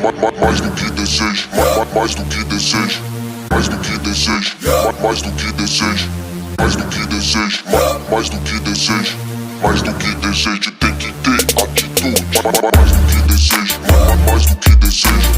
Mais do que desejo, mais do que desejo, mais do que desejo, mais do que desejo, mais do que desejo, mais do que desejo, mais do que desejo, tem que ter atitude. Mais do que desejo, mais do que desejo,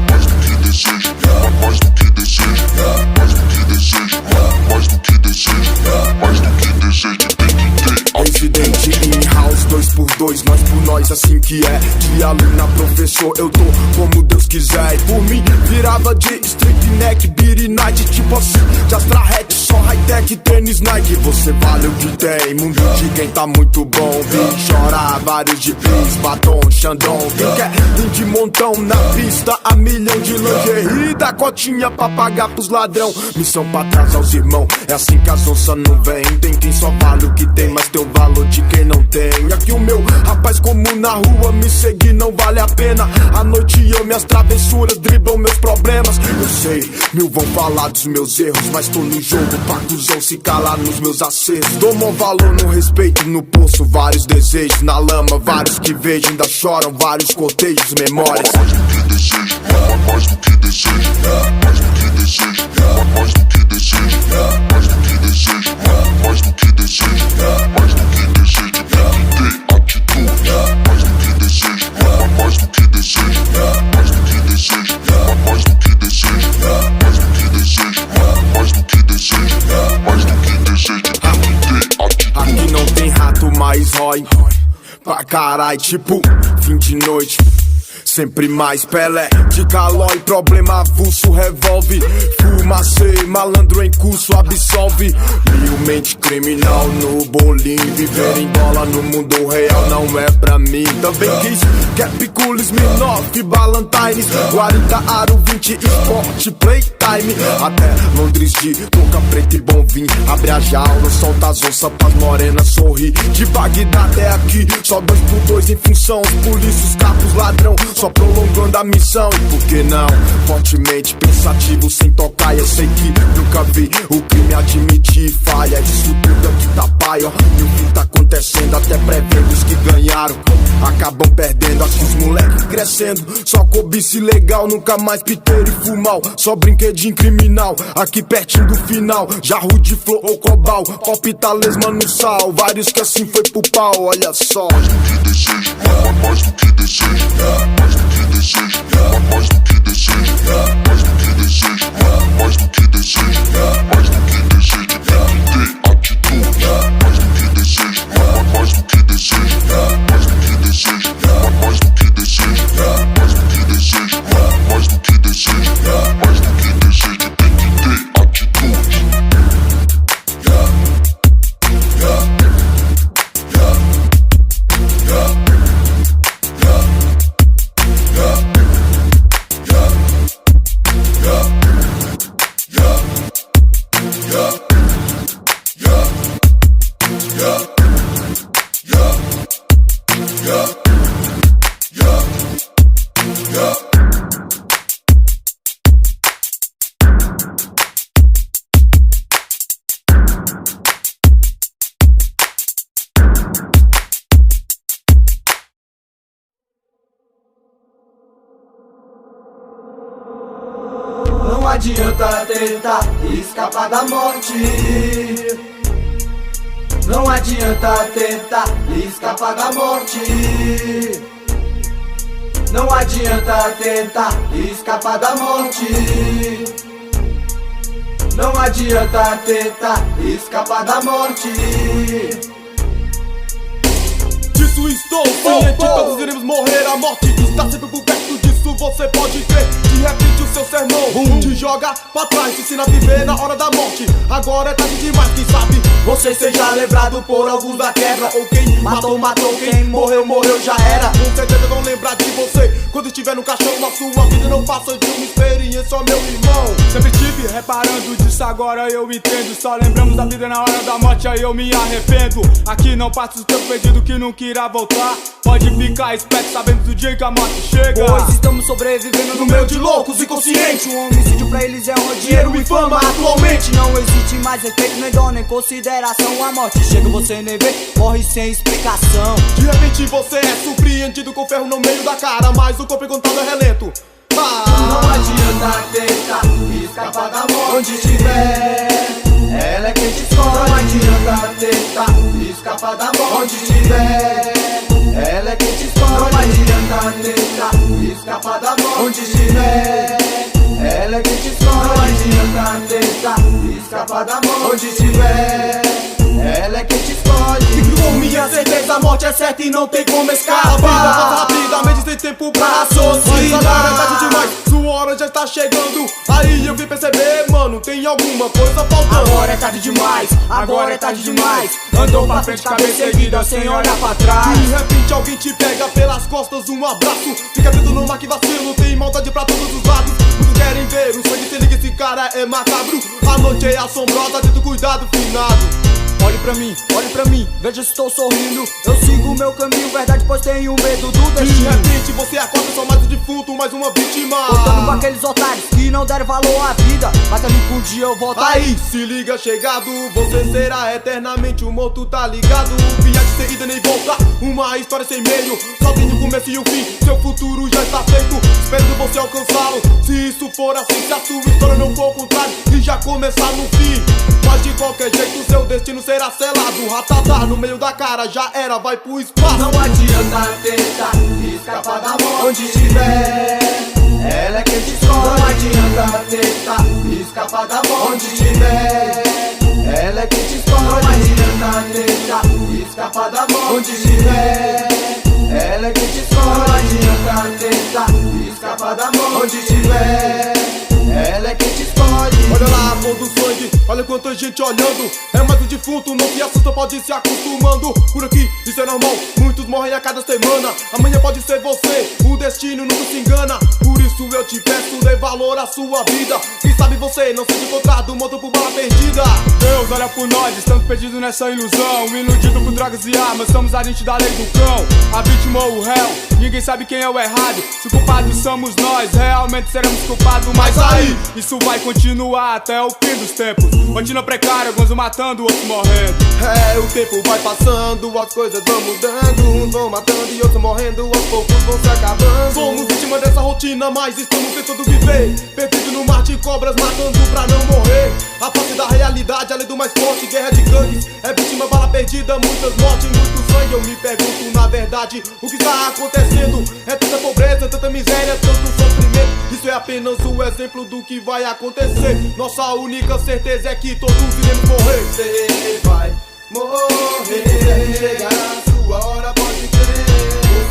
mais do que desejo, mais do que desejo, mais do que desejo, mais do que desejo, mais do que desejo, tem que ter. Residente in house, 2x2, nós por nós, assim que é. De aluno a professor, eu tô como Deus quiser. E por mim, virava de street neck, beat night, tipo assim, de Astra Hatch, só high-tech, tênis Nike. Você vale o que tem, mundo de quem tá muito bom. Vim chorar, vários de bis, batom, xandão. Quem quer vir de montão na pista, a milhão de lingerie, da cotinha pra pagar pros ladrão. Missão pra trás aos irmãos, é assim que as onças não vem. Tem quem só vale o que tem, mas tem o valor de quem não tem. Aqui o meu rapaz comum na rua, me seguir não vale a pena. À noite eu, minhas travessuras driblam meus problemas. Eu sei, mil vão falar dos meus erros, mas tô no jogo pra cuzão se calar nos meus acertos. Dou maior valor no respeito, no pulso vários desejos. Na lama vários que vejo ainda choram, vários cortejos, memórias. Mais do que desejo, mais do que desejo, mais do que desejo, mais do que desejo, mais do que desejo, mais do que desejo, mais do que desejo, tem que ter atitude. Mais do que desejo, mais do que desejo, mais do que desejo, mais do que desejo, mais do que desejo, mais do que desejo, mais do que desejo, tem que ter atitude. Aqui não tem rato, mas rói pra carai, tipo fim de noite. Sempre mais Pelé, de calói, problema avulso, revolve. Fumacê, malandro em curso, absolve. Milmente criminal no bolim. Viver em dólar no mundo real não é pra mim. Também quis Capicula, Smirnoff, Ballantines, Guarita, Aro 20, Sport, Playtime. Até Londres de touca preta e bom vinho. Abre a jaula, solta as onças pras morenas sorrir. De Bagdá até aqui, só 2x2 em função. Os polícias, capos, ladrão, só prolongando a missão. E por que não? Fortemente pensativo, sem tocar. Eu sei que nunca vi o crime admitir falha. Isso tudo é o que tá pai, ó. E o que tá acontecendo, até prevendo os que ganharam acabam perdendo. Acho que os moleques crescendo, só cobiça ilegal. Nunca mais piteiro e fumal, só brinquedinho criminal. Aqui pertinho do final, jarro de flor ou cobal. Palpita lesma no sal, vários que assim foi pro pau. Olha só. Mais do que desejo, mais do que desejo, mais do que desejo, mais do que desejo, mais do que desejo, mais do que desejo, mais do que desejo, tem que ter atitude. Mais do que desejo, mais do que desejo, mais do que desejo, mais do que desejo, mais do que desejo, mais do que desejo, mais do que desejo, tem que ter atitude. Não adianta tentar escapar da morte. Não adianta tentar escapar da morte. Não adianta tentar escapar da morte. Não adianta tentar escapar da morte. Disso estou ciente, todos iremos morrer. A morte está sempre por perto disso, você pode crer. De repente o seu sermão te joga pra trás, te ensina a viver na hora da morte. Agora é tarde demais, quem sabe você seja lembrado por alguns da quebra. Ou quem matou, matou, quem morreu, morreu, já era. Com certeza vão lembrar de você quando estiver no caixão. Na sua vida não passa de uma experiência, ó meu irmão. Sempre tive reparando disso, agora eu entendo. Só lembramos da vida na hora da morte, aí eu me arrependo. Aqui não passa o tempo perdido que nunca irá voltar. Pode ficar esperto sabendo do dia que a morte chega. Pois estamos sobrevivendo no meio de loucos inconscientes. Um homicídio pra eles é um Dinheiro e fama atualmente. Não existe mais respeito, nem dó, nem consideração. A morte chega, você nem vê, morre sem explicação. De repente você é surpreendido com ferro no meio da cara, mas o corpo encontrado é relento. Não adianta tentar escapar da morte. Onde estiver, ela é quem te escolhe. Não adianta tentar escapar da morte. Onde estiver, ela é quem te escolhe. Não adianta tentar escapar da morte. Onde estiver, ela é quem te escolhe. Não adianta tentar escapar da morte. Onde estiver, ela é quem te escolhe. E por minha certeza a morte é certa e não tem como escapar. A vida passa rapidamente sem tempo pra raciocinar. Mas agora é tarde demais, sua hora já está chegando. Aí eu vim perceber, mano, tem alguma coisa faltando. Agora é tarde demais, agora é tarde demais. Andou pra frente, cabeça erguida, sem olhar pra trás. De repente alguém te pega pelas costas, um abraço. Fica vendo no mar que vacilo, tem maldade pra todos os lados. Muitos querem ver o sangue, se liga, esse cara é macabro. A noite é assombrosa, tendo cuidado, finado. Olhe pra mim, veja se estou sorrindo. Eu sigo o meu caminho, verdade, pois tenho medo do De destino. repente você acorda, só mais um defunto, mais uma vítima. Contando com aqueles otários que não deram valor à vida. Mas também que um dia eu volto Aí, se liga, chegado, você será eternamente um morto, tá ligado? Viagem sem ida nem volta, uma história sem meio. Só tem o começo e o fim, seu futuro já está feito. Espero você alcançá-lo, se isso for assim. Se a sua história não for o contrário e já começar no fim. Mas de qualquer jeito seu destino será selado. Ratatá no meio da cara, já era, vai pro espaço. Não adianta tentar escapar da morte. Onde estiver, ela é quem te escolhe. Não adianta tentar escapar da morte. Onde estiver, ela é quem te escolhe. Não adianta tentar escapar da morte. Onde estiver, ela é quem te escolhe. Não adianta tentar escapar da morte. Onde estiver, ela é quem te escolhe. Olha lá a cor do sangue, olha quanta gente olhando. É mais um defunto, não se assusta, pode se acostumando. Por aqui, isso é normal, muitos morrem a cada semana. Amanhã pode ser você, o destino nunca se engana. Por isso eu te peço, dê valor à sua vida. Quem sabe você não seja encontrado, morto por bala perdida. Deus, olha por nós, estamos perdidos nessa ilusão. Iludido por drogas e armas, somos agentes da lei do cão. A vítima ou o réu, ninguém sabe quem é o errado. Se o culpado somos nós, realmente seremos culpados. Mas aí, isso vai continuar até o fim dos tempos. Rotina precária, alguns matando, outros morrendo. É, o tempo vai passando, as coisas vão mudando. Uns vão matando e outros morrendo, aos poucos vão se acabando. Somos vítimas dessa rotina, mas estamos tentando viver. Perdido no mar de cobras, matando pra não morrer. A face da realidade, além do mais forte, guerra de gangues. É vítima, bala perdida, muitas mortes, muito sangue. Eu me pergunto, na verdade, o que está acontecendo? É tanta pobreza, tanta miséria, tanto sofrimento. Isso é apenas um exemplo do que vai acontecer. Nossa única certeza é que todos iremos morrer. Você vai morrer. Chegar a sua hora, pode crer.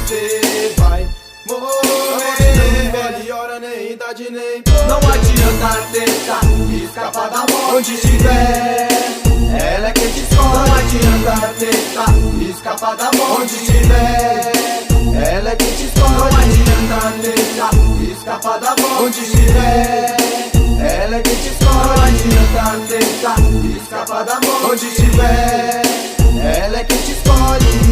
Você vai morrer. Não vale hora, nem idade, nem Não adianta tentar escapar da morte. Onde estiver, ela é quem te escolhe. Não adianta tentar escapar da morte. Onde estiver, ela é quem te escolhe. Não adianta tentar escapar da morte. Onde estiver, ela é quem te escolhe. Não adianta tentar escapar da morte. Onde estiver, ela é quem te escolhe.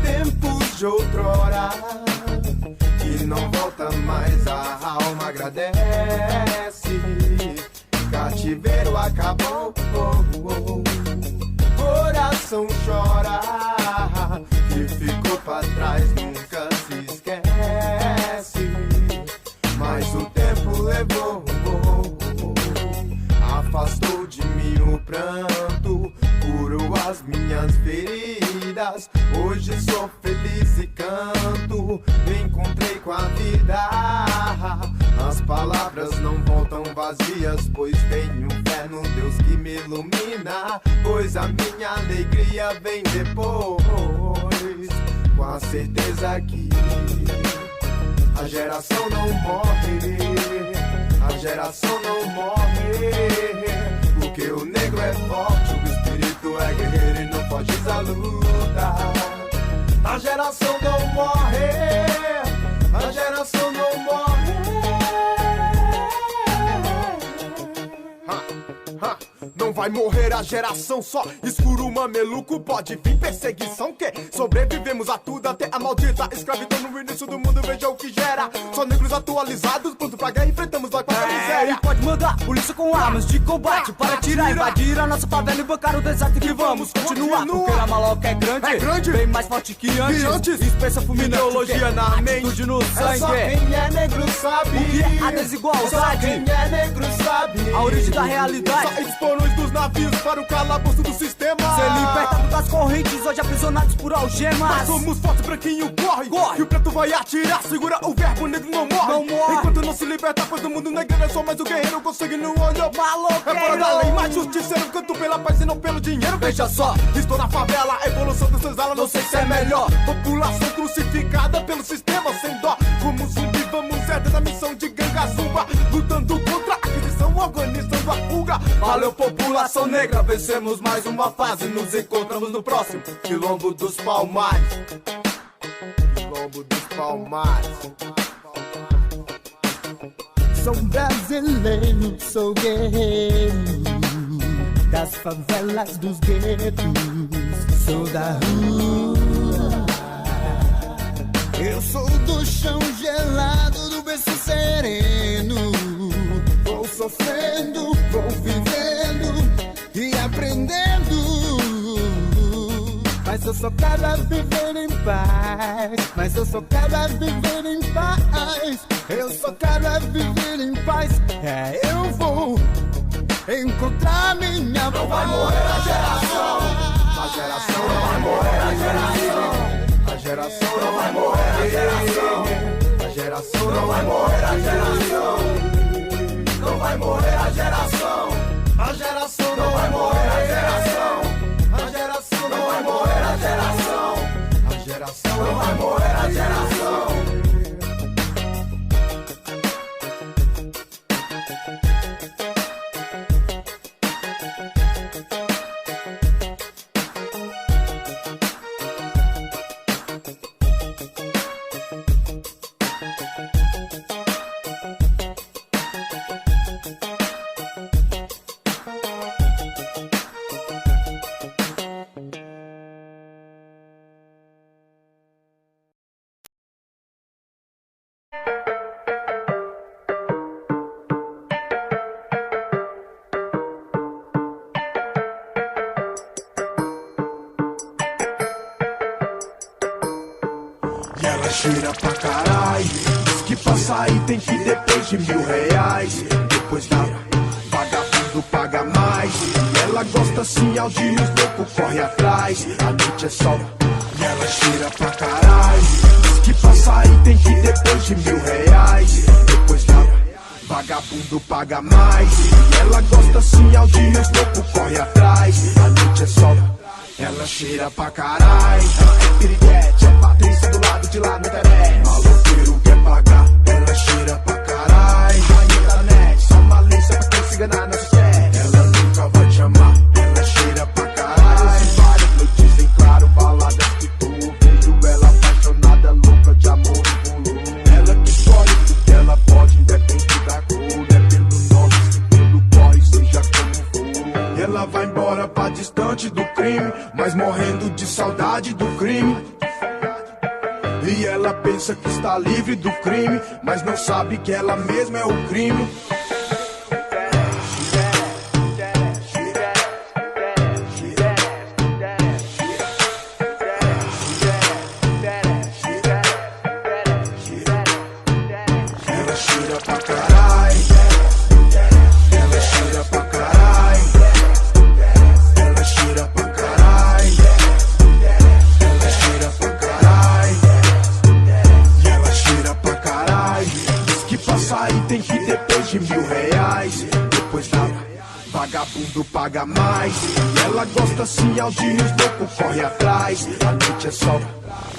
Tempos de outrora que não volta mais, a alma agradece. Cativeiro acabou, coração chora, que ficou pra trás nunca se esquece. Mas o tempo levou, afastou de mim o pranto, curou as minhas feridas. Hoje sou feliz e canto, me encontrei com a vida. Minhas palavras não voltam vazias, pois tenho fé no Deus que me ilumina, pois a minha alegria vem depois, com a certeza que a geração não morre, a geração não morre, porque o negro é forte, o espírito é guerreiro e não foge da luta. A geração não morre, a geração não morre. Não vai morrer a geração só, escuro mameluco, pode vir perseguição que sobrevivemos a tudo, até a maldita escravidão no início do mundo, veja o que gera. Só negros atualizados, pronto pra guerra, enfrentamos a qualquer miséria. E pode mandar polícia com armas de combate para tirar, invadir a nossa favela e bancar o deserto que vamos continuar. Porque a maloca é grande, bem mais forte que antes. Dispensa fulminante, ideologia na mente, no sangue. Só quem é negro sabe o que é a desigualdade. Só quem é negro sabe a origem da realidade. Só explorões dos navios para o calabouço do sistema. Ser libertado das correntes, hoje aprisionados por algemas. Nós somos fortes, branquinho corre, e o preto vai atirar. Segura o verbo, negro não morre. Enquanto não se libertar, pois no mundo negro é só mais o guerreiro consegue no olho maloqueiro. É fora da lei, mais justiceiro, canto pela paz e não pelo dinheiro. Veja só, estou na favela, a evolução dos seus alas, não sei se é melhor. População crucificada pelo sistema sem dó. Como zumbi, vamos da missão de Gangazumba, lutando contra a aquisição, organizando a fuga. Valeu, população negra, vencemos mais uma fase. Nos encontramos no próximo Quilombo dos Palmares. Quilombo dos Palmares. Sou brasileiro, sou guerreiro das favelas, dos guetos, sou da rua. Eu sou do chão gelado, do berço sereno. Vou sofrendo, vou vivendo e aprendendo. Mas eu só quero viver em paz. Mas eu só quero viver em paz. Eu só quero viver em paz. Eu vou encontrar minha paz. Não vai morrer a geração. A geração não vai morrer a geração. A geração não vai morrer a geração. A geração não vai morrer a geração. Não vai morrer a geração. A geração não vai morrer a geração. A geração não vai morrer a geração. A geração não vai morrer a geração. E ela cheira pra caralho. Diz que passa aí tem que ir depois de R$1.000. Depois da vagabundo paga mais. E ela gosta assim, ao dia os loucos corre atrás. A noite é sol e ela cheira pra caralho. Diz que passa aí tem que ir depois de R$1.000. Depois da vagabundo paga mais. E ela gosta assim, ao dia os loucos corre atrás. A noite é sol, ela cheira pra caralho. Ela é piriguete, é Patrícia do lado de lá na internet. Maloqueiro quer pagar, ela cheira pra caralho. Rainha da net, só malícia pra quem se enganar nessa chat. Ela nunca vai te amar, ela cheira pra caralho. Se várias noites em claro, baladas que tu ouvindo. Ela apaixonada, louca de amor e volume. Ela que escolhe o que ela pode, independe da cor. É pelo nome, pelo corre, seja como for. E ela vai embora pra distante do crime, mas morrendo de saudade do crime. E ela pensa que está livre do crime, mas não sabe que ela mesma é o crime. Ela cheira pra caralho. Ela cheira pra caralho. Ela cheira pra caralho. Ela cheira pra caralho. E ela cheira pra caralho. Diz que passa aí tem que vagabundo paga mais. Ela gosta sim, Aldinho, os loucos corre atrás. A noite é sol,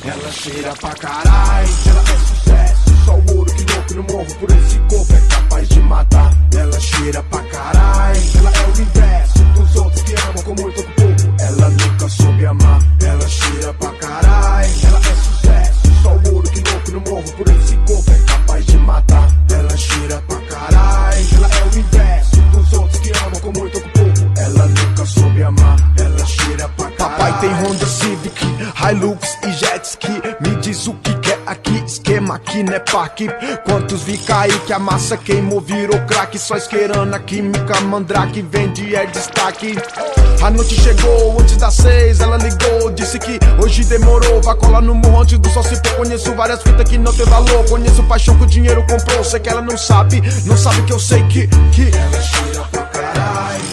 ela cheira pra carai. Ela é sucesso, só o ouro que louco no morro. Por esse corpo é capaz de matar. Ela cheira pra carai. Ela é o inverso dos outros que amam com muito pouco. Ela nunca soube amar. Ela cheira pra carai. Ela é sucesso, só o ouro que louco no morro. Por esse corpo é capaz de matar. Ela cheira pra carai. Ela é o inverso dos outros que amam com muito pouco. Ela nunca soube amar. Ela cheira pra carai. Papai tem Honda Civic, Hilux e Jet Ski. Me diz o que quer aqui, esquema aqui não é parque. Quantos vi cair que a massa queimou, virou crack. Só esquerana, química, mandrake, vende é destaque. A noite chegou antes das 6, ela ligou, disse que hoje demorou. Vai colar no morro antes do sol se pôr. Conheço várias fitas que não tem valor. Conheço paixão que o dinheiro comprou. Sei que ela não sabe que eu sei que ela cheira pra caralho.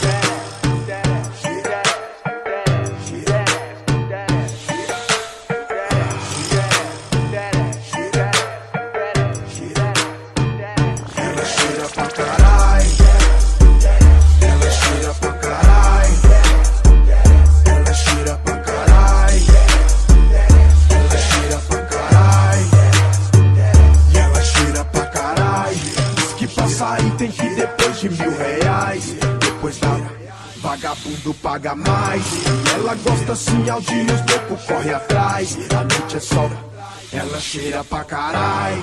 Tem que depois de R$1.000, depois da vagabundo paga mais. Ela gosta sim, Aldinho, os loucos corre atrás. A noite é sol, ela cheira pra carai.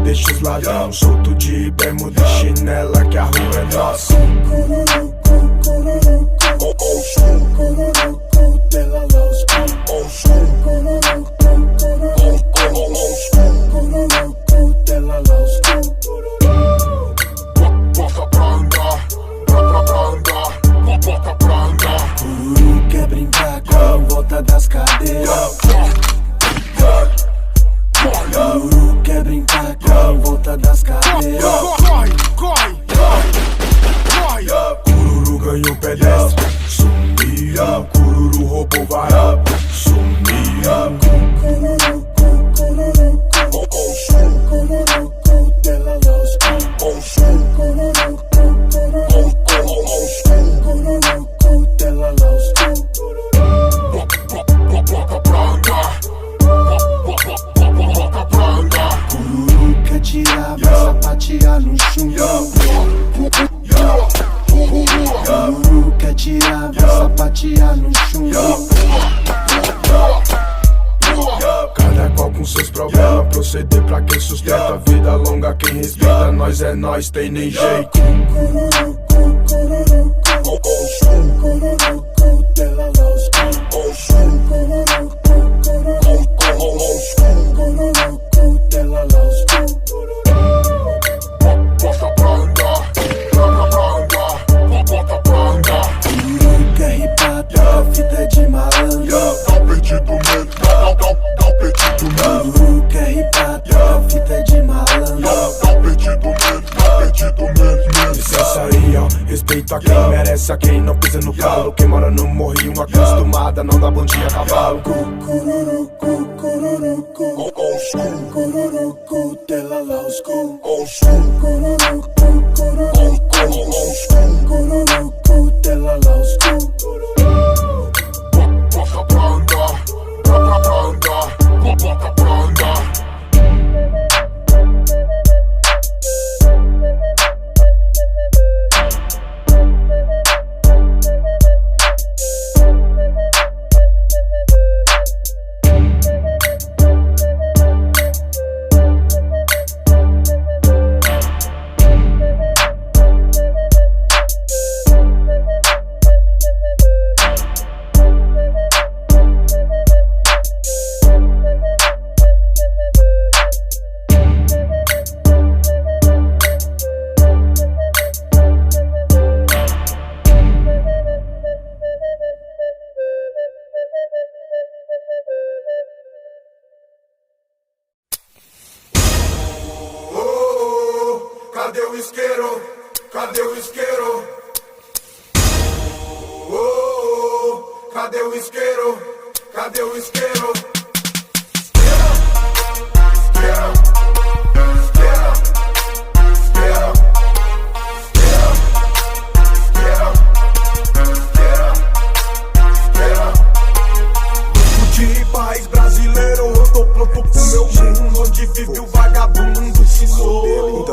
Deixa os ladrão solto de bermuda e chinela, que a rua é nossa. Bota pra andar, bota pra andar. Cururu quer brincar com volta das cadeiras. Cururu quer brincar com volta das cadeiras. Corre! Cururu ganhou pedestre, sumiu. Cururu roubou varal, sumiu. Cururu quer tirar, vai sapatear no chão. Cururu quer tirar, vai sapatear no chão. Cada qual com seus problemas, proceder pra quem sustenta a vida longa, quem respeita nós é nós, tem nem jeito. Bota pra andar, bota pra andar. Cururu quer ripar, respeito a quem merece, a quem não pisa no calo. Quem mora no morrinho acostumada, não dá bom dia a cavalo. Cucururucu, cururucu, old school. Cururucu, tela loud school. Old school. Cururucu, cururucu, old school. Cururucu, tela loud school. Boca pra andar, boca pra andar, boca pra andar. Cadê o isqueiro? Cadê o isqueiro? Oh, cadê o isqueiro? Cadê o isqueiro? Isqueiro, isqueiro, isqueiro, isqueiro, isqueiro, isqueiro, isqueiro. Louco de paz brasileiro, eu tô pronto pro meu mundo, onde vive o vagabundo que sou.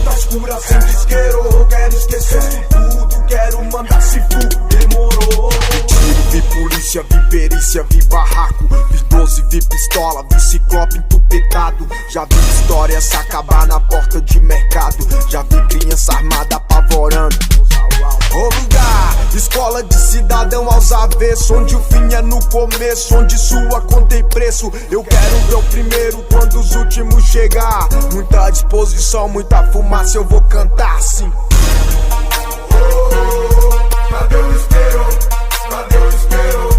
Tá escura sem disqueiro, quero esquecer tudo, quero mandar se demorou. Vi tiro, vi polícia, vi perícia, vi barraco, vi 12, vi pistola, vi ciclope entupetado. Já vi histórias acabar na porta de mercado, já vi criança armada apavorando. Ô lugar, escola de cidadão aos avessos, onde o fim é no começo, onde sua conta tem preço. Eu quero ver o primeiro quando os últimos chegar. Muita disposição, muita fumaça, eu vou cantar assim. Oh, cadê o isqueiro? Cadê o isqueiro?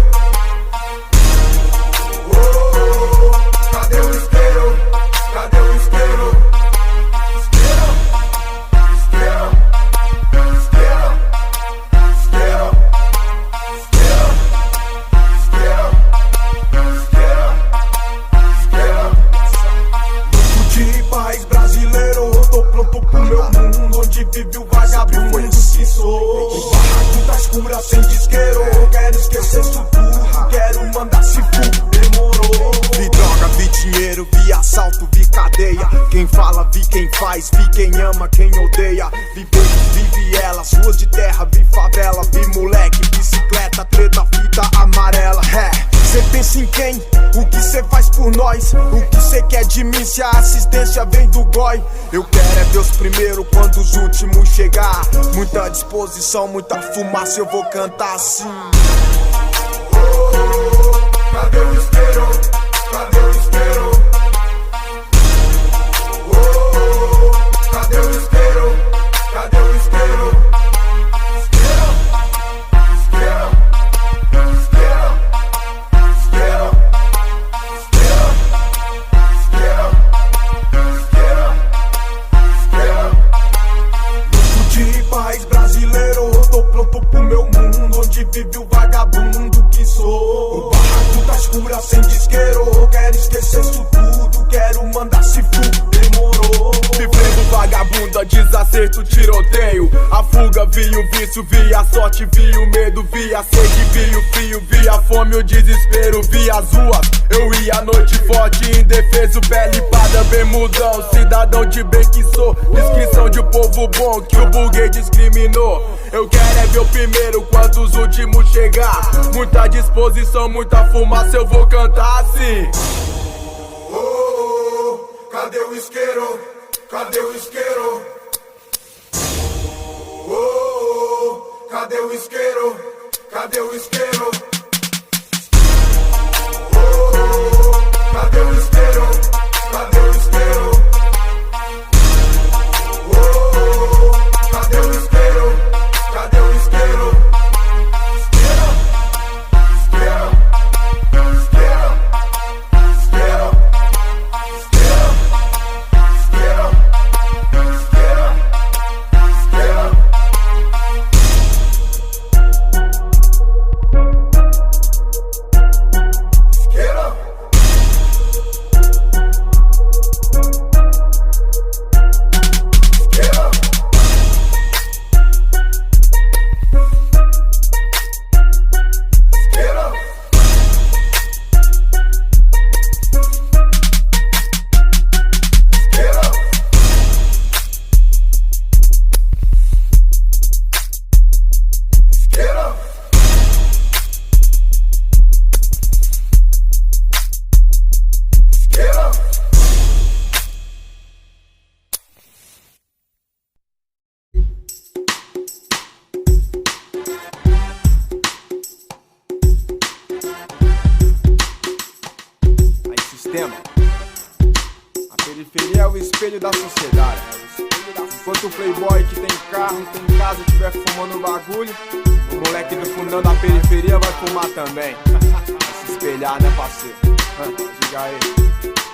Oh, cadê o isqueiro? Cadê o isqueiro? Isqueiro, isqueiro, isqueiro, isqueiro, isqueiro, isqueiro, isqueiro, isqueiro. Louco de paz brasileiro, eu tô pronto pro meu mundo, onde vive o vagabundo que sou. O barraco tá escura sem disqueiro, eu quero esquecer isso tudo, quero mandar se demorou. Vi droga, vi dinheiro, vi assalto, vi cadeia. Quem fala, vi quem faz, vi quem ama, quem odeia. Vi becos, vi vielas, ruas de terra, vi favela. Vi moleque, bicicleta, treta, fita amarela. Cê pensa em quem? O que cê faz por nós? O que cê quer de mim se a assistência vem do goi? Eu quero é Deus primeiro quando os últimos chegar. Muita disposição, muita fumaça, eu vou cantar assim. Oh, cadê o isqueiro? Cadê o isqueiro? Oh, cadê o isqueiro? Cadê o isqueiro? Isqueiro, isqueiro, isqueiro, isqueiro, isqueiro, isqueiro, isqueiro. Louco de paz brasileiro, eu tô pronto pro meu mundo, onde vive o vagabundo que sou. O barraco tá escura sem disqueiro, eu quero esquecer isso tudo, quero mandar se demorou. Vivendo vagabunda, desacerto, tiroteio. A fuga, vi o vício, vi a sorte, vi o medo, vi a sede, vi o frio, vi a fome, o desespero, vi as ruas. Eu ia à noite forte, indefeso, pele parda, bermudão. Cidadão de bem que sou, descrição de povo bom que o burguês discriminou. Eu quero é ver o primeiro quando os últimos chegar. Muita disposição, muita fumaça, eu vou cantar assim. Oh, cadê o isqueiro? Cadê o isqueiro? Oh, cadê o isqueiro? Cadê o isqueiro? Oh, cadê o isqueiro? Cadê o isqueiro? Oh, cadê o isqueiro? Cadê o isqueiro? Isqueiro, isqueiro, isqueiro, isqueiro, isqueiro, isqueiro, isqueiro, isqueiro. periferia é o espelho da sociedade. Enquanto o playboy que tem carro, tem casa, estiver fumando bagulho, o moleque do fundão da periferia vai fumar também. Vai se espelhar, né, parceiro? Diga aí.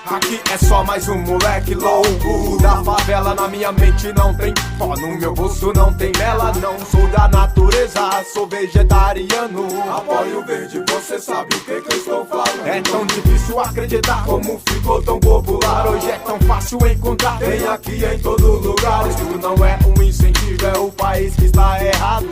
Aqui é só mais um moleque louco da favela. Na minha mente não tem pó, no meu bolso não tem mela. Não sou da natureza, sou vegetariano. Apoio o verde, você sabe o que eu estou falando. É tão difícil acreditar como ficou tão popular. Hoje é tão fácil encontrar, tem aqui em todo lugar. Isso não é um incentivo, é o país que está errado.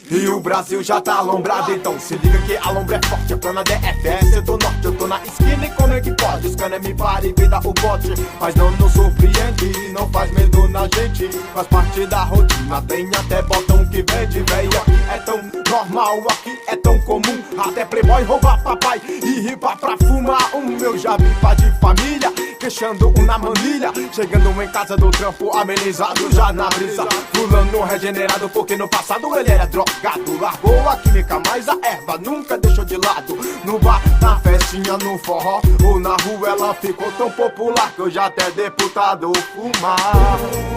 E o Brasil já tá alombrado, então se liga que a lombra é forte. Eu tô na DFS, eu tô norte, eu tô na esquina e como é que pode? Os cana me para e me dá o bote, mas não nos surpreende, não faz medo na gente. Faz parte da rotina, tem até botão que vende, véi. Aqui é tão normal, aqui é tão comum, até playboy roubar papai e ripa pra fumar. Eu já vi pai de família, queixando na manilha, chegando em casa do trampo amenizado já na brisa. Fulano regenerado porque no passado ele era drogado. Largou a química, mas a erva nunca deixou de lado. No bar, na festinha, no forró ou na rua ela ficou tão popular que hoje até deputado fumar.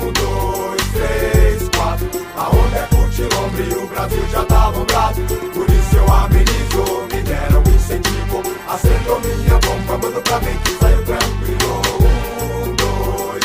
1, 2, 3, 4, a onda é curtilombre e o Brasil já tá alombrado. Por isso eu amenizo, me deram um incentivo. Acendeu minha bomba, mando pra mim que saiu tranquilo. 1, 2,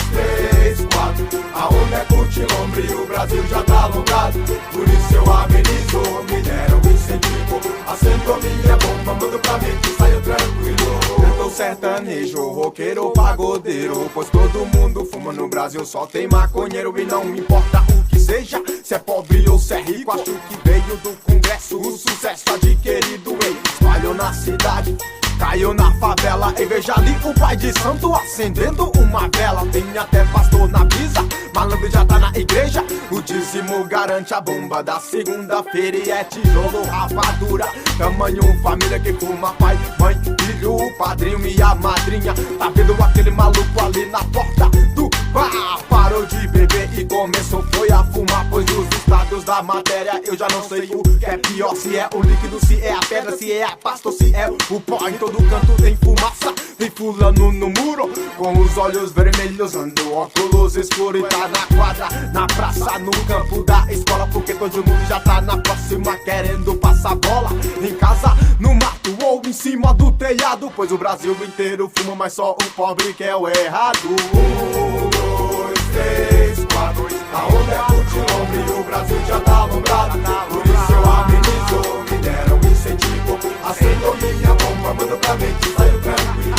3, 4, a onda é curtilombre e o Brasil já tá alombrado. Por isso eu amenizo, me deram um incentivo. Acendeu minha bomba, mando pra mim que saiu tranquilo. Eu tô sertanejo, roqueiro, pagodeiro, pois todo mundo fuma no Brasil, só tem maconheiro. E não importa o que seja, se é pobre ou se é rico, acho que veio do Congresso o sucesso adquirido. Ei, espalhou na cidade, caiu na favela, e veja ali o pai de santo acendendo uma vela. Tem até pastor na brisa, malandro já tá na igreja. O dízimo garante a bomba da segunda-feira e é tijolo, rapadura. Tamanho família que fuma, pai, mãe, filho, o padrinho e a madrinha. Tá vendo aquele maluco ali na porta do bar? Parou de beber e começou foi a fumar, pois os estados da matéria eu já não sei o que é pior. Se é o líquido, se é a pedra, se é a pasta ou se é o pó. Em todo canto tem fumaça, tem fulano no muro, com os olhos vermelhos, ando óculos escuros e tá na quadra, na praça, no campo da escola, porque todo mundo já tá na próxima querendo passar bola. Em casa, no mato ou em cima do telhado, pois o Brasil inteiro fuma, mas só o pobre que é o errado. 1, 2, 3, 4, a onda é curtilombre e o Brasil já tá alombrado. Por isso eu amenizo, me deram um incentivo. Acendeu minha bomba, manda pra mim que saiu tranquilo.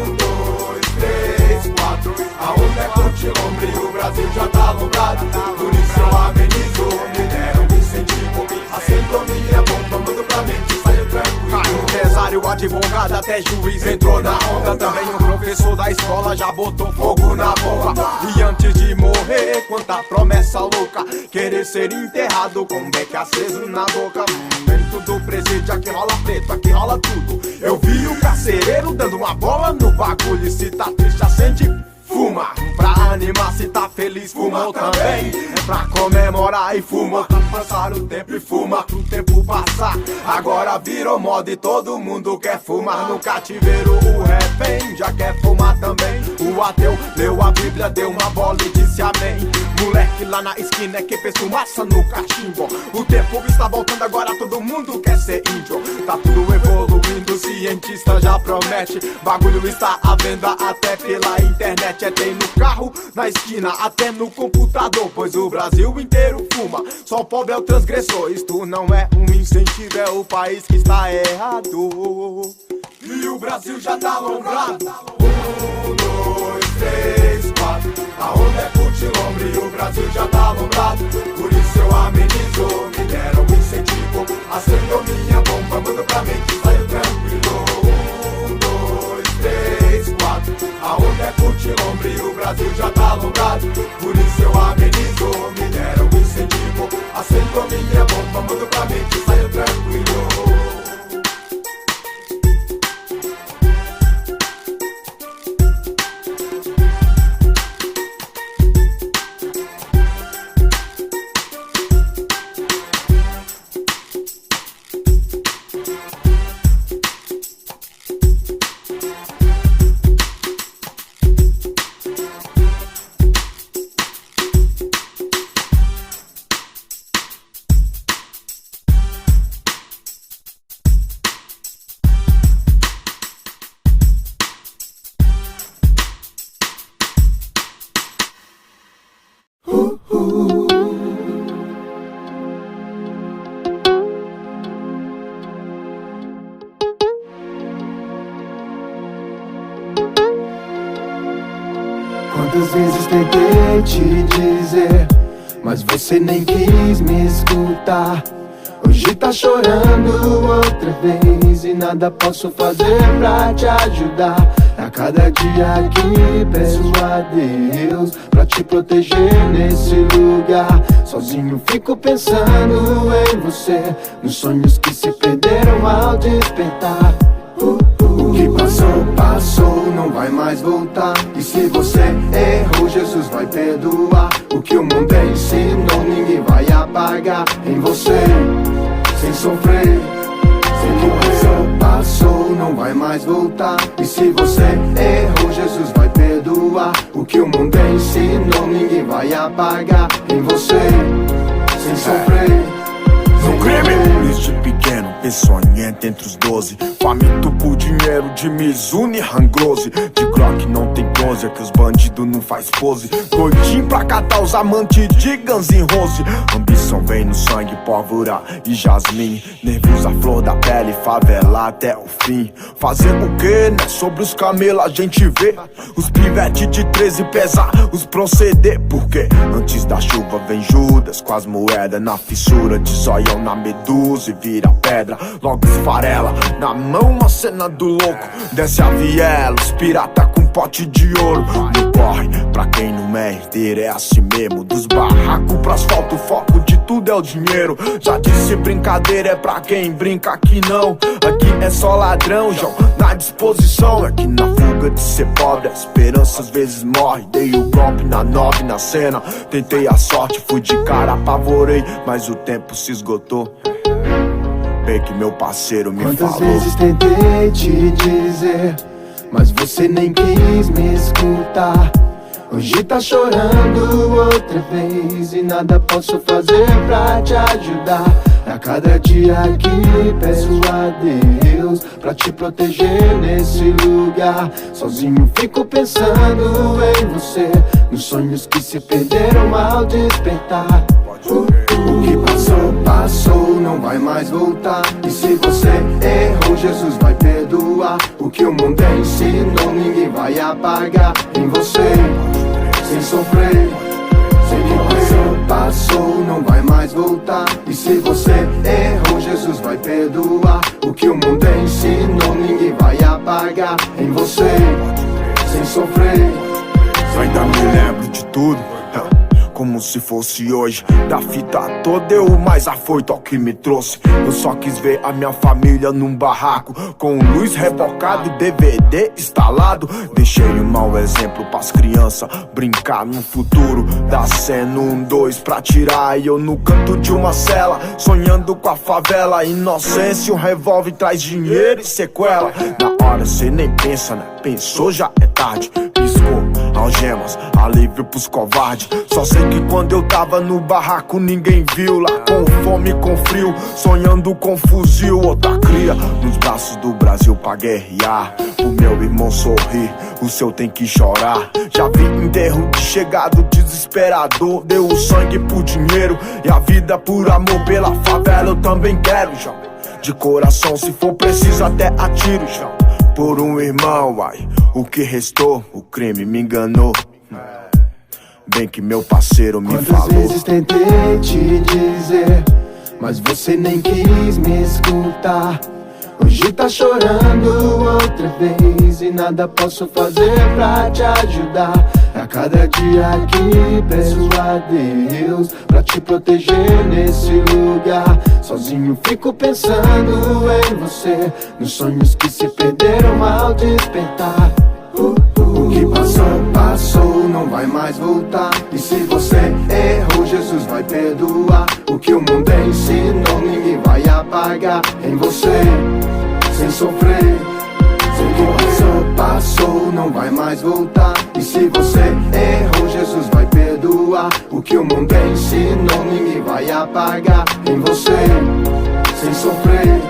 1, 2, 3, 4, a onda é curtilombre e o Brasil já tá alombrado. Por isso eu amenizo, me deram um incentivo. Acendeu minha bomba, manda pra mim que saiu tranquilo. Empresário, advogado, até juiz entrou na onda. Também o professor da escola já botou fogo na bomba. E antes de morrer, quanta promessa louca, querer ser enterrado com um beck aceso na boca. Dentro do presídio aqui rola preto, aqui rola tudo. Eu vi o carcereiro dando uma bola no bagulho. E se tá triste acende, fuma. Pra animar, se tá feliz, fumou também. É pra comemorar e fumou. Pra passar o tempo e fuma pro tempo passar. Agora virou moda e todo mundo quer fumar. No cativeiro o refém já quer fumar também. O ateu leu a Bíblia, deu uma bola e disse amém. Moleque lá na esquina é que fez fumaça no cachimbo. O tempo está voltando, agora todo mundo quer ser índio. Tá tudo evoluindo, cientista já promete. Bagulho está à venda até pela internet. É tem no carro, na esquina, até no computador. Pois o Brasil inteiro fuma, só o pobre é o transgressor. Isto não é um incentivo, é o país que está errado. E o Brasil já tá alombrado. 1, 2, 3, 4, a onda é curtilombre e o Brasil já tá alombrado. Por isso eu amenizo, me deram um incentivo. Acendeu minha bomba, manda pra mim que saiu tranquilo. 1, 2, 3, 4, a onda é curtilombre e o Brasil já tá alombrado. Por isso eu amenizo, me deram um incentivo. Acendeu minha bomba, manda pra mim que saiu tranquilo. Quantas vezes tentei te dizer, mas você nem quis me escutar. Hoje tá chorando outra vez e nada posso fazer pra te ajudar. A cada dia que peço a Deus pra te proteger nesse lugar. Sozinho fico pensando em você, nos sonhos que se perderam ao despertar. O que passou, passou, não vai mais voltar. E se você errou, Jesus vai perdoar. O que o mundo ensinou, ninguém vai apagar em você, sem sofrer. O que passou, passou, não vai mais voltar. E se você errou, Jesus vai perdoar. O que o mundo ensinou, ninguém vai apagar em você, sem sofrer. No crime, desde pequeno, peçonhento entre os 12. Faminto por dinheiro de Mizuno e Ranglose. De Glock não tem close, é que os bandidos não faz pose. Doidinho pra catar os amantes de Guns N' Roses. Ambição vem no sangue, pólvora e jasmim. Nervos à flor da pele, favela até o fim. Fazer o que, né? Sobre os camelos a gente vê os pivete de 13 pesar, os proceder. Porque antes da chuva vem Judas, com as moedas na fissura de zóio na medusa e vira pedra. Logo esfarela, na mão a cena do louco. Desce a viela, os pirata com pote de ouro. Não corre, pra quem não é herdeiro, é assim mesmo. Dos barracos pro asfalto, o foco de tudo é o dinheiro. Já disse brincadeira é pra quem brinca, aqui não. Aqui é só ladrão, João, na disposição. É que na fuga de ser pobre, a esperança às vezes morre. Dei o golpe na 9 na cena, tentei a sorte, fui de cara, apavorei, mas o tempo se esgotou. Bem que meu parceiro me Quantas falou. vezes tentei te dizer, mas você nem quis me escutar. Hoje tá chorando outra vez e nada posso fazer pra te ajudar. A cada dia que peço a Deus pra te proteger nesse lugar. Sozinho fico pensando em você, nos sonhos que se perderam ao despertar. O que passou, passou, não vai mais voltar. E se você errou, Jesus vai perdoar. O que o mundo ensinou, ninguém vai apagar em você, sem sofrer. Sei que passou, passou, não vai mais voltar. E se você errou, Jesus vai perdoar. O que o mundo ensinou, ninguém vai apagar em você, sem sofrer. Ainda me lembro de tudo, como se fosse hoje. Da fita toda eu mais afoito ao que me trouxe. Eu só quis ver a minha família num barraco, com luz rebocado e DVD instalado. Deixei um mau exemplo pras crianças brincar no futuro. Dá cena 1, 2 pra tirar e eu no canto de uma cela, sonhando com a favela. Inocência, um revólver traz dinheiro e sequela. Na hora cê nem pensa, né? Pensou já é tarde. Piscou, algemas, alívio pros covardes. Só sei que quando eu tava no barraco ninguém viu. Lá com fome, com frio, sonhando com fuzil. Outra cria nos braços do Brasil pra guerrear. O meu irmão sorrir, o seu tem que chorar. Já vi enterro de chegado desesperador. Deu o sangue por dinheiro e a vida por amor. Pela favela eu também quero, João. De coração, se for preciso até atiro, João. Por um irmão, ai, o que restou, o crime me enganou. Bem que meu parceiro me falou. Quantas vezes tentei te dizer, mas você nem quis me escutar. Hoje tá chorando outra vez e nada posso fazer pra te ajudar. A cada dia que peço a Deus pra te proteger nesse lugar. Sozinho fico pensando em você, nos sonhos que se perderam ao despertar. O que passou, passou, não vai mais voltar. E se você errou, Jesus vai perdoar. O que o mundo ensinou, ninguém vai apagar em você, sem sofrer. Sei que passou, passou, não vai mais voltar. E se você errou, Jesus vai perdoar. O que o mundo ensinou, ninguém vai apagar em você, sem sofrer,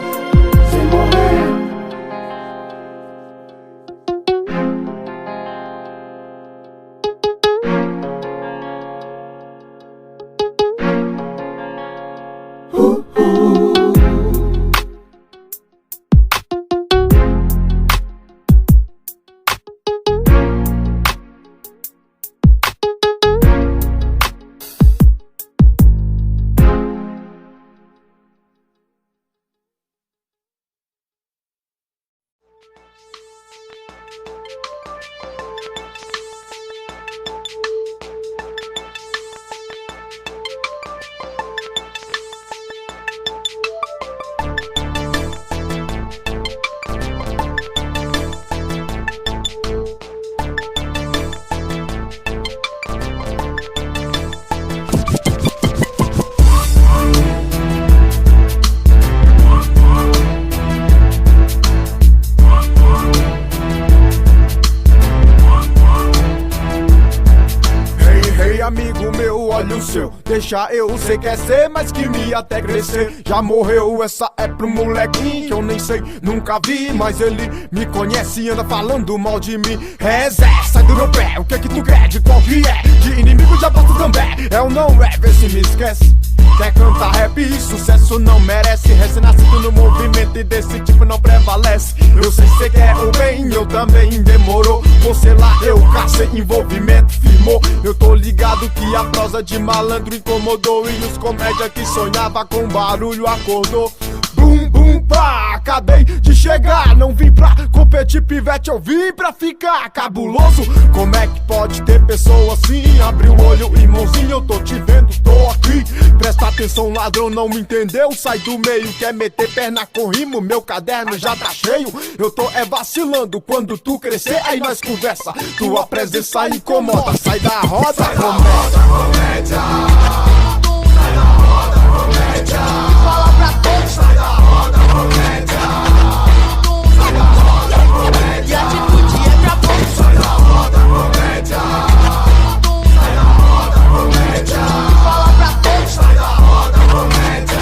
sem morrer. olha o seu. Deixa eu, cê quer ser mais que me até crescer. Já morreu, essa é pro molequinho que eu nem sei, nunca vi. Mas ele me conhece e anda falando mal de mim. Rezé, sai do meu pé, o que é que tu quer? De qual que é? De inimigo já boto também. É ou não é, vê se me esquece. Quer cantar rap e sucesso não merece. Recém-nascido no movimento e desse tipo não prevalece. Eu sei que cê quer o bem, eu também demorou. Você lá, eu cacei, envolvimento firmou. Eu tô ligado que a prosa de malandro incomodou. E os comédia que sonhava com barulho acordou. Bum, bum, pá, acabei de chegar. Não vim pra competir, pivete, eu vim pra ficar cabuloso. Como é que pode ter pessoa assim? Abre o olho, irmãozinho, eu tô te vendo, tô aqui. Presta atenção, ladrão, não me entendeu? Sai do meio, quer meter perna com rimo? Meu caderno já tá cheio. Eu tô vacilando, quando tu crescer, aí nós conversa. Tua presença incomoda, sai da roda, comédia. Sai da roda, comédia. Fala pra todos. Sai da roda, comédia. Sai da roda, comédia. E atitude é pra poucos. Sai da roda, comédia. Sai da roda, comédia. Fala pra todos. Sai da roda, comédia.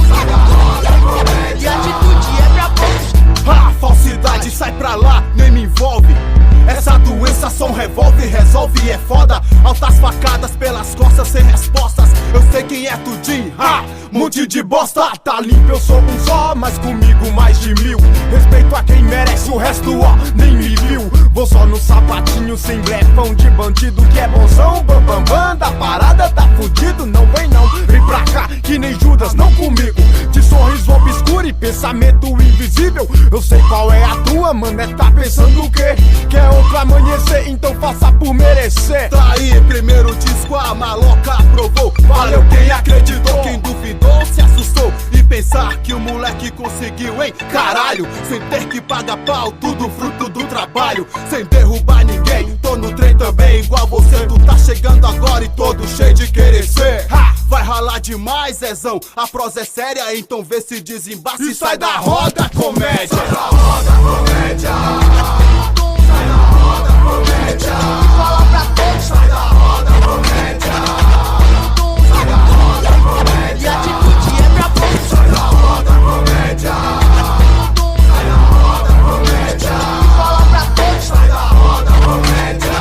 Sai da roda, comédia. E atitude é pra poucos. Ah, falsidade, sai pra lá, nem me envolve. Essa doença só um revólver resolve e é foda. Altas facadas pelas costas sem respostas. Eu sei quem é tudinho, monte de bosta. Tá limpo, eu sou um só, mas comigo mais de 1000. Respeito a quem merece, o resto ó, nem me viu. Vou só no sapatinho sem blefão de bandido que é bonzão. Bam, bam, bam, da parada tá fudido. Não vem não, vem pra cá que nem Judas, não comigo. De sorriso obscuro e pensamento invisível. Eu sei qual é a tua, mané, tá pensando o quê? Quer outro amanhecer, então faça por merecer. Tá aí, primeiro disco, a maloca aprovou. Valeu quem acreditou, quem duvidou se assustou. E pensar que o moleque conseguiu, hein? Caralho, sem ter que pagar pau, tudo fruto do trabalho. Sem derrubar ninguém, tô no trem também igual você. Tu tá chegando agora e todo cheio de querer ser. Vai ralar demais, Zezão, a prosa é séria, então vê se desembaça e sai da roda, comédia. Sai da roda, comédia. Sai da roda, comédia. Fala pra todos. Sai da roda, comédia. Sai da roda, comédia. E atitude é pra poucos. Sai da roda, comédia. Sai da roda, comédia. Fala pra todos. Sai da roda, comédia.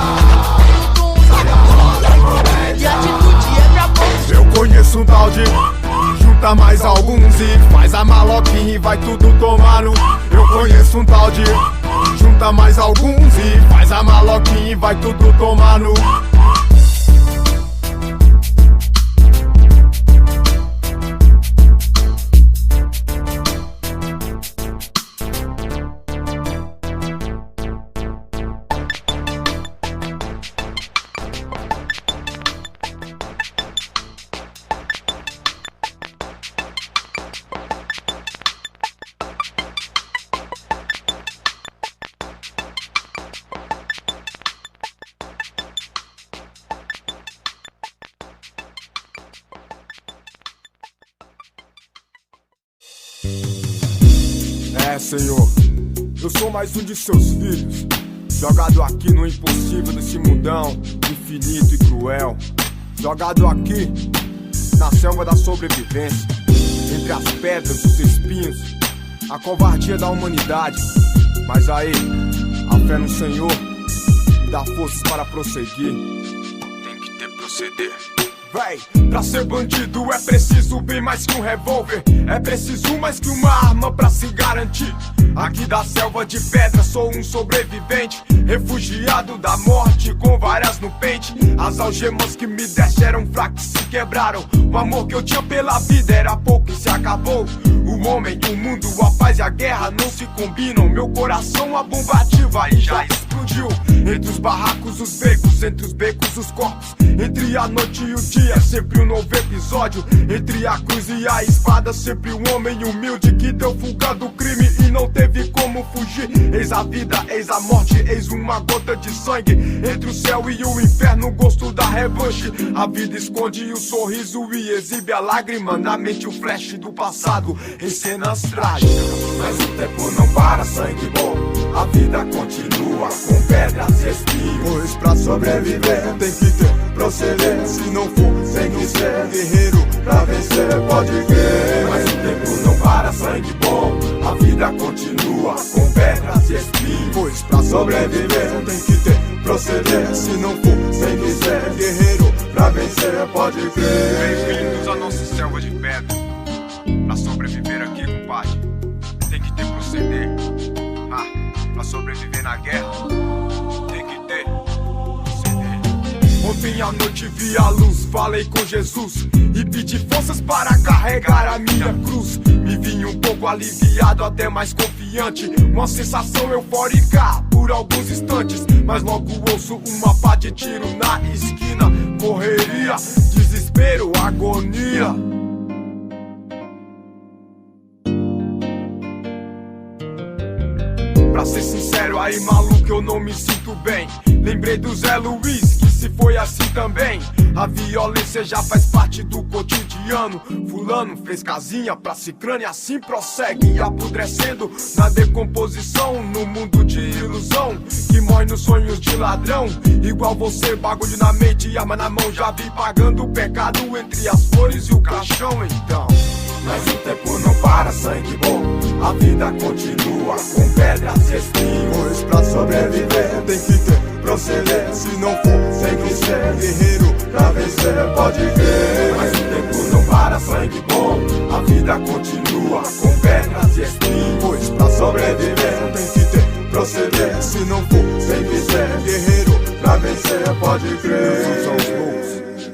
Sai da roda, comédia. E atitude é pra poucos. Eu conheço um tal de junta mais alguns e faz a maloquinha e vai tudo tomar no. Eu conheço um tal de junta mais alguns e faz a maloquinha e vai tudo tomar no. É, Senhor, eu sou mais um de seus filhos, jogado aqui no impossível desse mundão infinito e cruel. Jogado aqui na selva da sobrevivência, entre as pedras, os espinhos, a covardia da humanidade. Mas aí, a fé no Senhor me dá forças para prosseguir. Tem que ter proceder. Véi, pra ser bandido é preciso bem mais que um revólver. É preciso mais que uma arma pra se garantir. Aqui da selva de pedra sou um sobrevivente, refugiado da morte com várias no pente. As algemas que me deste eram fracas e se quebraram. O amor que eu tinha pela vida era pouco e se acabou. O homem, o mundo, a paz e a guerra não se combinam. Meu coração a bomba ativa e já explodiu. Entre os barracos, os becos, entre os becos, os corpos. Entre a noite e o dia, sempre um novo episódio. Entre a cruz e a espada, sempre um homem humilde que deu fuga do crime e não teve como fugir. Eis a vida, eis a morte, eis uma gota de sangue. Entre o céu e o inferno, o gosto da revanche. A vida esconde o sorriso e exibe a lágrima. Na mente o flash do passado em cenas trágicas. Mas o tempo não para, sangue bom. A vida continua com pedras e espinhos. Pois pra sobreviver tem que ter proceder. Se não for, tem que ser guerreiro pra vencer, pode crer. Mas o tempo não para, sangue bom, a vida continua com pedras e espinhos. Pois pra sobreviver tem que ter proceder. Se não for, tem que ser guerreiro pra vencer, pode crer. Bem-vindos à nossa selva de pedra. Pra sobreviver aqui, compadre, tem que ter proceder. Pra sobreviver na guerra, tem que ter proceder. Ontem à noite vi a luz, falei com Jesus e pedi forças para carregar a minha cruz. Me vi um pouco aliviado, até mais confiante. Uma sensação eufórica por alguns instantes, mas logo ouço uma pá de tiro na esquina. Correria, desespero, agonia. Pra ser sincero, aí maluco, eu não me sinto bem. Lembrei do Zé Luiz, que se foi assim também. A violência já faz parte do cotidiano. Fulano fez casinha pra cicrano e assim prossegue, apodrecendo na decomposição, no mundo de ilusão que morre nos sonhos de ladrão. Igual você, bagulho na mente e arma na mão. Já vi pagando o pecado entre as flores e o caixão, então. Mas o tempo não para, sangue bom, a vida continua com pedras e espinhos. Pois pra sobreviver tem que ter proceder. Se não for, tem que ser guerreiro pra vencer, pode crer. Mas o tempo não para, sangue bom, a vida continua com pedras e espinhos. Pois pra sobreviver tem que ter proceder. Se não for, tem que ser guerreiro pra vencer, pode crer. Deus usa os loucos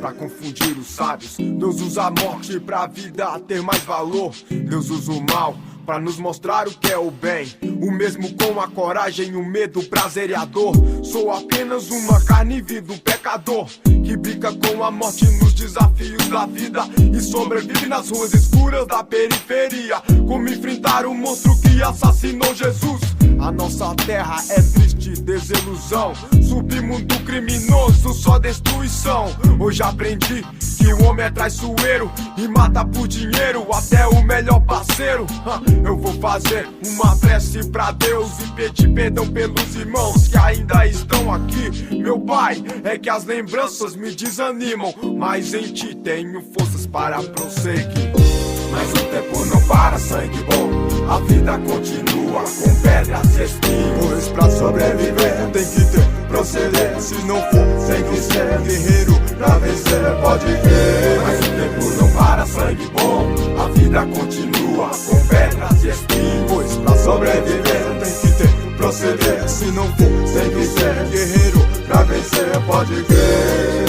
pra confundir os sábios. Deus usa a morte pra vida ter mais valor. Deus usa o mal pra nos mostrar o que é o bem. O mesmo com a coragem, o medo, o prazer e a dor. Sou apenas uma carne viva, um pecador que brinca com a morte nos desafios da vida e sobrevive nas ruas escuras da periferia. Como enfrentar o monstro que assassinou Jesus. A nossa terra é triste desilusão, submundo criminoso, só destruição. Hoje aprendi que o homem é traiçoeiro e mata por dinheiro até o melhor parceiro. Eu vou fazer uma prece pra Deus e pedir perdão pelos irmãos que ainda estão aqui. Meu pai, é que as lembranças me desanimam, mas em ti tenho forças para prosseguir. Mas o tempo não para, sangue bom, a vida continua com pedras e espinhos. Pois pra sobreviver tem que ter proceder. Se não for, tem que ser guerreiro pra vencer, pode crer. Mas o tempo não para, sangue bom, a vida continua com pedras e espinhos. Pois pra sobreviver tem que ter proceder. Se não for, tem que ser guerreiro pra vencer, pode crer.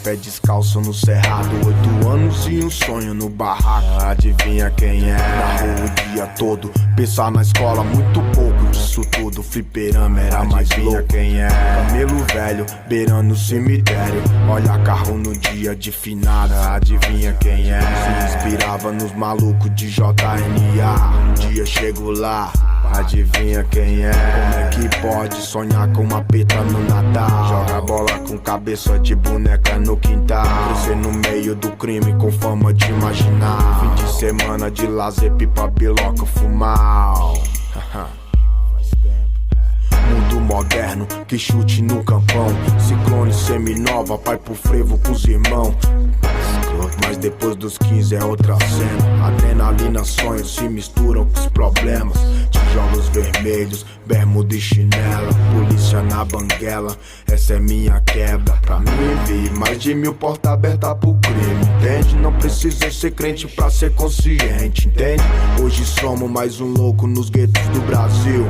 Pé descalço no cerrado, 8 anos e um sonho no barraco. Adivinha quem é? Na rua o dia todo, pensar na escola, muito pouco disso tudo. Fliperama era mais louco. Quem é? Camelo velho, beirando o cemitério. Olha carro no dia de finada. Adivinha quem é? Se inspirava nos malucos de JNA. Um dia chego lá, Adivinha quem é? Como é que pode sonhar com uma peta no Natal? Joga bola com cabeça de boneca no quintal. Crescer no meio do crime com fama de marginal. Fim de semana de lazer, pipa, biloca, fumal. Mundo moderno, que chute no campão. Ciclone seminova, vai pro frevo com os irmãos. Mas depois dos 15 é outra cena. Adrenalina, sonhos se misturam com os problemas. Tijolos vermelhos, bermuda e chinela. Polícia na banguela, essa é minha quebra. Pra mim vi mais de 1000 portas abertas pro crime, entende? Não precisa ser crente pra ser consciente, entende? Hoje somos mais um louco nos guetos do Brasil.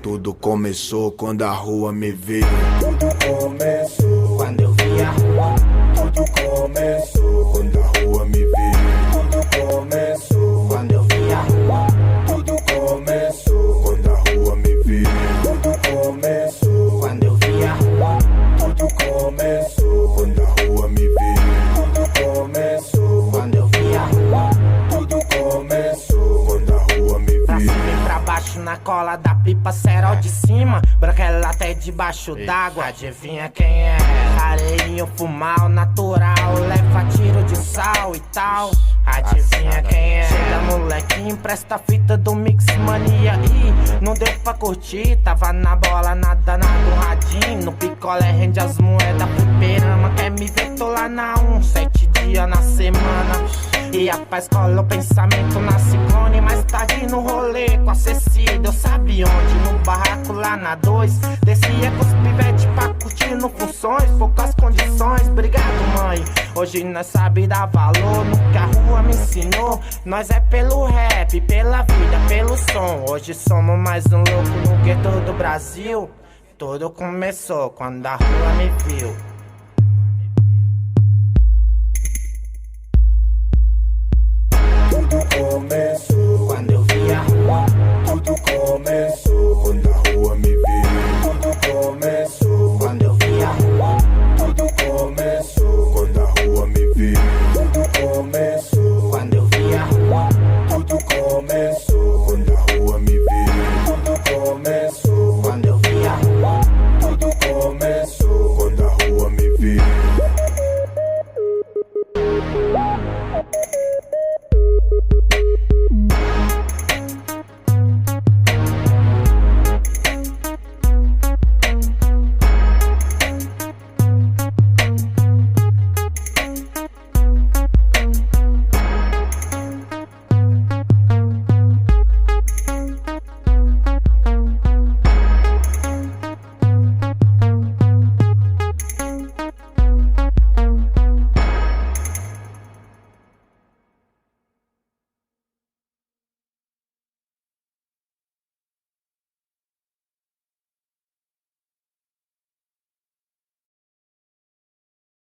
Tudo começou quando a rua me viu. Tudo começou quando eu vi a rua. Tudo começou quando a rua me viu. Tudo começou quando eu vi a rua. Tudo começou quando a rua me viu. Tudo começou quando eu vi a rua. Tudo começou quando a rua me viu. Tudo começou quando eu vi a rua. Tudo começou quando a rua me viu. Pra cima e pra baixo na cola da pipa, cerol de cima, branquela até debaixo d'água. Adivinha quem é? Areinho fumal natural, leva tiro de sal e tal. Adivinha quem é? Chega molequinho, presta a fita do Mix Mania. E não deu pra curtir, tava na bola, nada no radinho. No picolé rende as moedas, fliperama. Quer me ver, tô lá na 7 dias na semana. E a paz cola o pensamento na Ciclone. Mais tarde no rolê com a Cecília, eu sabe onde? No barraco lá na 2. Descia com os pivete pra curtir no funções. Poucas condições, obrigado mãe. Hoje nós sabe dar valor no que a rua me ensinou. Nós é pelo rap, pela vida, pelo som. Hoje somos mais um louco no gueto do Brasil. Tudo começou quando a rua me viu.